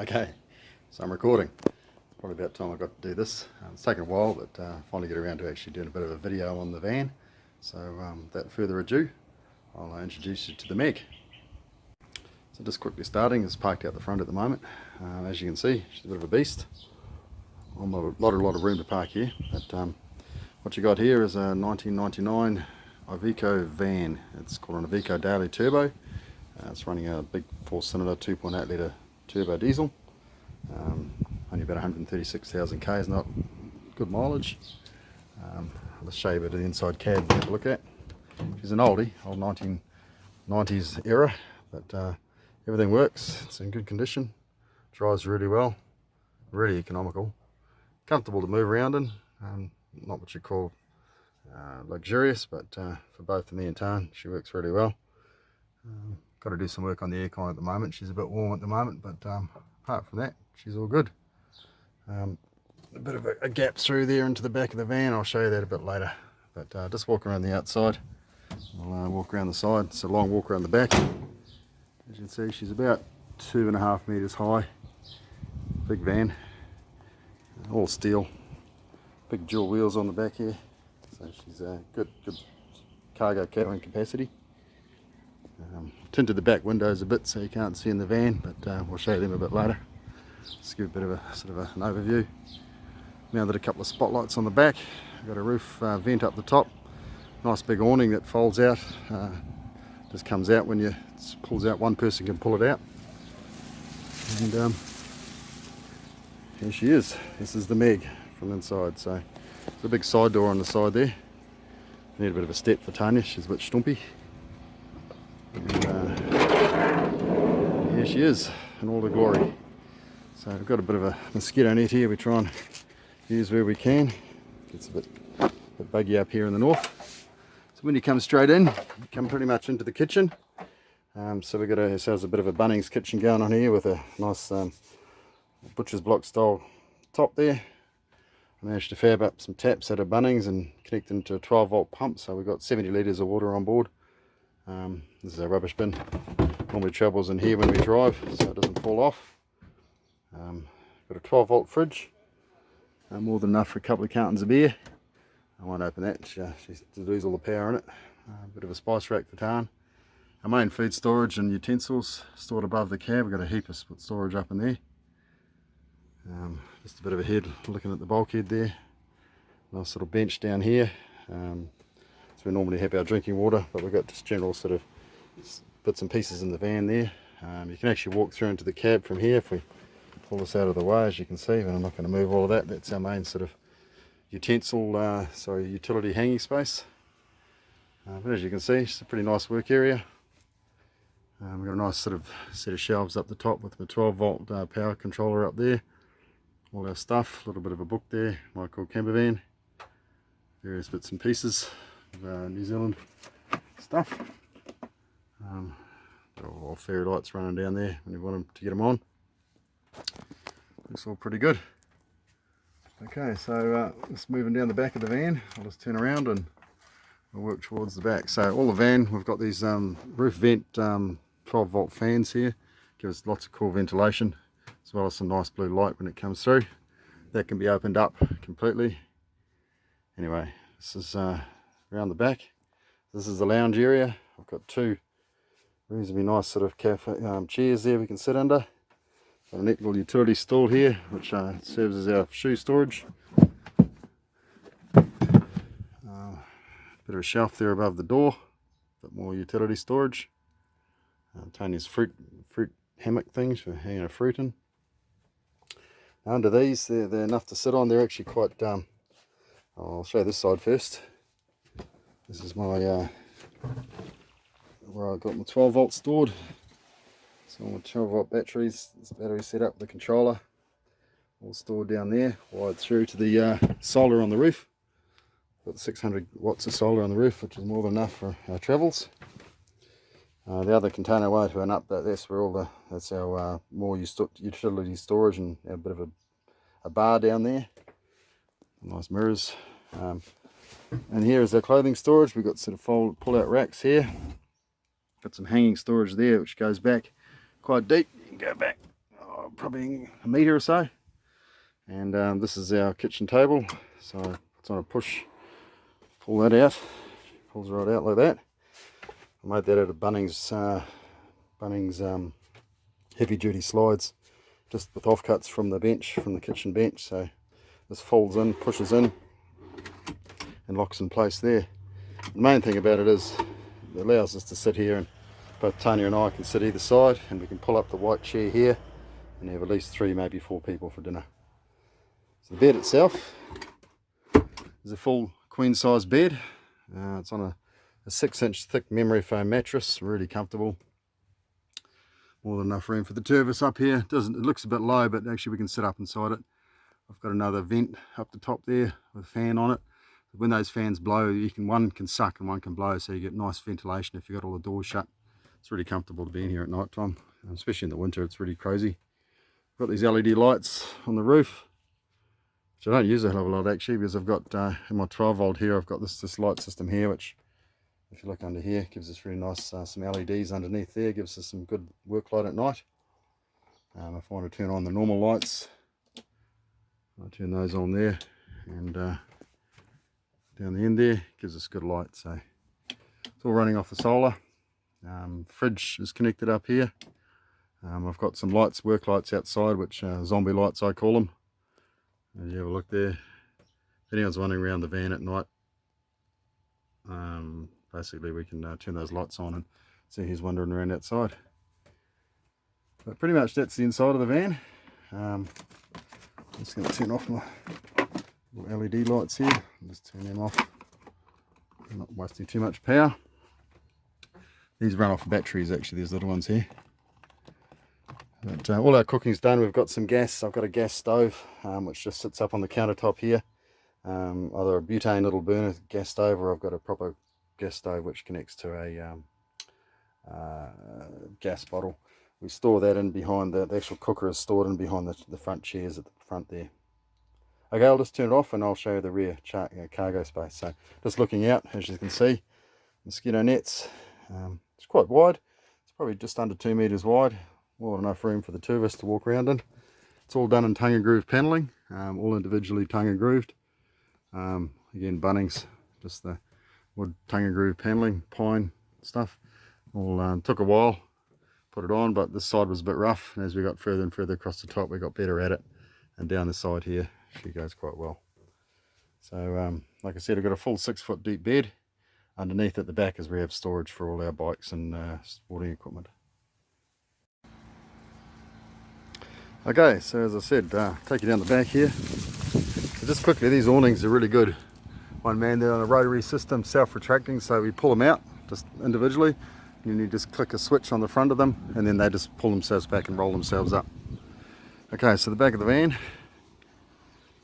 Okay, so I'm recording. Probably about time I got to do this. It's taken a while, but finally get around to actually doing a bit of a video on the van. So without further ado, I'll introduce you to the MEG. So just quickly starting, it's parked out the front at the moment. As you can see, she's a bit of a beast. A lot of room to park here. But what you got here is a 1999 Iveco van. It's called an Iveco Daily Turbo. It's running a big 4-cylinder 2.8 litre turbo diesel. Only about 136,000 k's, not good mileage. Let's show you a bit of the inside cab to have a look at. She's an oldie, old 1990s era, but everything works. It's in good condition, drives really well, really economical, comfortable to move around in. Not what you call luxurious, but for both me and Tan, she works really well. Got to do some work on the aircon at the moment. She's a bit warm at the moment, but apart from that, she's all good. A bit of a gap through there into the back of the van. I'll show you that a bit later. But just walk around the outside. I'll walk around the side. It's a long walk around the back. As you can see, she's about 2.5 meters high. Big van, all steel. Big dual wheels on the back here. So she's good cargo carrying capacity. Tinted the back windows a bit so you can't see in the van, but we'll show you them a bit later. Just give a bit of a sort of an overview. Mounted a couple of spotlights on the back. Got a roof vent up the top. Nice big awning that folds out. Just comes out when you pulls out. One person can pull it out. And here she is. This is the MEG from inside. So the big side door on the side there. Need a bit of a step for Tanya. She's a bit stumpy. And here she is in all the glory. So we've got a bit of a mosquito net here we try and use where we can. It's a bit buggy up here in the north. So when you come straight in, you come pretty much into the kitchen. So we've got ourselves a bit of a Bunnings kitchen going on here with a nice butcher's block style top there. I managed to fab up some taps out of Bunnings and connect them to a 12-volt pump, so we've got 70 litres of water on board. This is our rubbish bin. Normally travels in here when we drive so it doesn't fall off. Got a 12-volt fridge, more than enough for a couple of cartons of beer. I won't open that, she loses all the power in it. A bit of a spice rack for Tan. Our main food storage and utensils stored above the cab. We've got a heap of storage up in there. Just a bit of a head looking at the bulkhead there. Nice little bench down here. So we normally have our drinking water, but we've got just general sort of bits and pieces in the van there. You can actually walk through into the cab from here if we pull this out of the way, as you can see, but I'm not going to move all of that. That's our main sort of utility hanging space. But as you can see, it's a pretty nice work area. We've got a nice sort of set of shelves up the top with the 12-volt power controller up there. All our stuff, a little bit of a book there, Michael camper van, various bits and pieces of New Zealand stuff. All fairy lights running down there when you want them to get them on. Looks all pretty good. Okay, so just moving down the back of the van, I'll just turn around and we'll work towards the back. So all the van, we've got these roof vent 12-volt fans here. Give us lots of cool ventilation, as well as some nice blue light when it comes through. That can be opened up completely. Anyway, this is around the back. This is the lounge area. I've got two reasonably nice sort of cafe chairs there we can sit under. Got a neat little utility stall here, which serves as our shoe storage. Bit of a shelf there above the door, a bit more utility storage. Tanya's fruit hammock things for hanging a fruit in. Under these, they're enough to sit on. They're actually quite. I'll show you this side first. This is my where I got my 12-volt stored. So all my 12-volt batteries, this battery set up, the controller, all stored down there, wired through to the solar on the roof. Got 600 watts of solar on the roof, which is more than enough for our travels. The other container won't turn up, that's where that's our more utility storage, and a bit of a bar down there. Nice mirrors. And here is our clothing storage. We've got sort of pull out racks here. Got some hanging storage there which goes back quite deep. You can go back probably a metre or so. And this is our kitchen table, so it's on a push, pull that out, pulls right out like that. I made that out of Bunnings heavy duty slides, just with offcuts from the bench, from the kitchen bench. So this folds in, pushes in, and locks in place there. The main thing about it is it allows us to sit here, and both Tanya and I can sit either side, and we can pull up the white chair here and have at least 3, maybe 4 people for dinner. So the bed itself is a full queen size bed. It's on a 6-inch thick memory foam mattress, really comfortable. More than enough room for the 2 of us up here. It looks a bit low, but actually we can sit up inside it. I've got another vent up the top there with a fan on it. When those fans blow, one can suck and one can blow, so you get nice ventilation if you've got all the doors shut. It's really comfortable to be in here at night time, especially in the winter. It's really crazy. I've got these LED lights on the roof, which I don't use a hell of a lot actually, because I've got in my 12 volt here, I've got this light system here, which if you look under here, gives us really nice some LEDs underneath there, gives us some good work light at night. If I want to turn on the normal lights, I turn those on there, and down the end there gives us good light. So it's all running off the solar. Fridge is connected up here. I've got some lights, work lights outside, which zombie lights I call them. As you have a look there, if anyone's wandering around the van at night, basically we can turn those lights on and see who's wandering around outside. But pretty much that's the inside of the van. I'm just going to turn off my little LED lights here. I'll just turn them off. I'm not wasting too much power. These run off batteries actually, these little ones here. But all our cooking's done. We've got some gas. I've got a gas stove which just sits up on the countertop here. Either a butane little burner gas stove, or I've got a proper gas stove which connects to a gas bottle. We store that in behind the actual cooker is stored in behind the front chairs at the front there. Okay, I'll just turn it off and I'll show you the rear cargo space. So just looking out, as you can see, mosquito nets. It's quite wide. It's probably just under 2 meters wide. More than enough room for the 2 of us to walk around in. It's all done in tongue and groove paneling, all individually tongue and grooved. Again, Bunnings, just the wood tongue and groove paneling, pine stuff. All took a while, put it on, but this side was a bit rough, and as we got further and further across the top, we got better at it. And down the side here, she goes quite well. So, like I said, I've got a full 6-foot deep bed. Underneath at the back is where we have storage for all our bikes and sporting equipment. Okay, so as I said, take you down the back here. So just quickly, these awnings are really good. One man, they're on a rotary system, self-retracting, so we pull them out just individually. And you just click a switch on the front of them, and then they just pull themselves back and roll themselves up. Okay, so the back of the van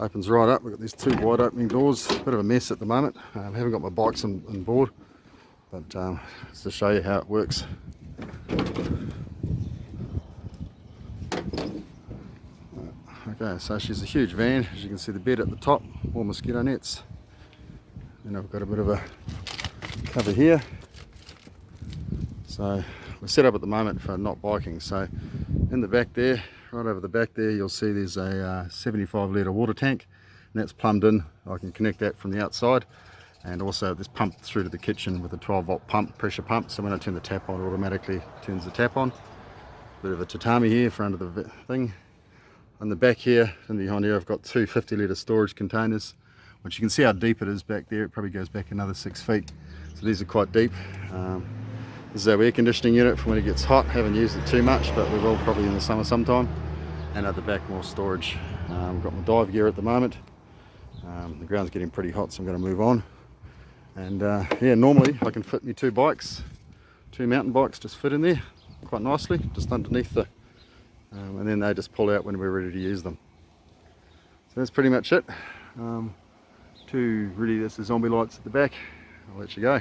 opens right up. We've got these 2 wide opening doors. Bit of a mess at the moment. I haven't got my bikes on board, but just to show you how it works. Okay, so she's a huge van. As you can see, the bed at the top, all mosquito nets. Then I've got a bit of a cover here. So we're set up at the moment for not biking. So in the back there, right over the back there, you'll see there's a 75 litre water tank, and that's plumbed in. I can connect that from the outside, and also this pump through to the kitchen with a 12 volt pump, pressure pump. So when I turn the tap on, it automatically turns the tap on. Bit of a tatami here for under the thing. On the back here and behind here, I've got 2 50 litre storage containers, which you can see how deep it is back there. It probably goes back another 6 feet. So these are quite deep. This is our air conditioning unit for when it gets hot. Haven't used it too much, but we will probably in the summer sometime. And at the back, more storage. I've got my dive gear at the moment. The ground's getting pretty hot, so I'm going to move on. And yeah, normally I can fit me 2 bikes, 2 mountain bikes just fit in there quite nicely, just underneath the and then they just pull out when we're ready to use them. So that's pretty much it. This is zombie lights at the back. I'll let you go.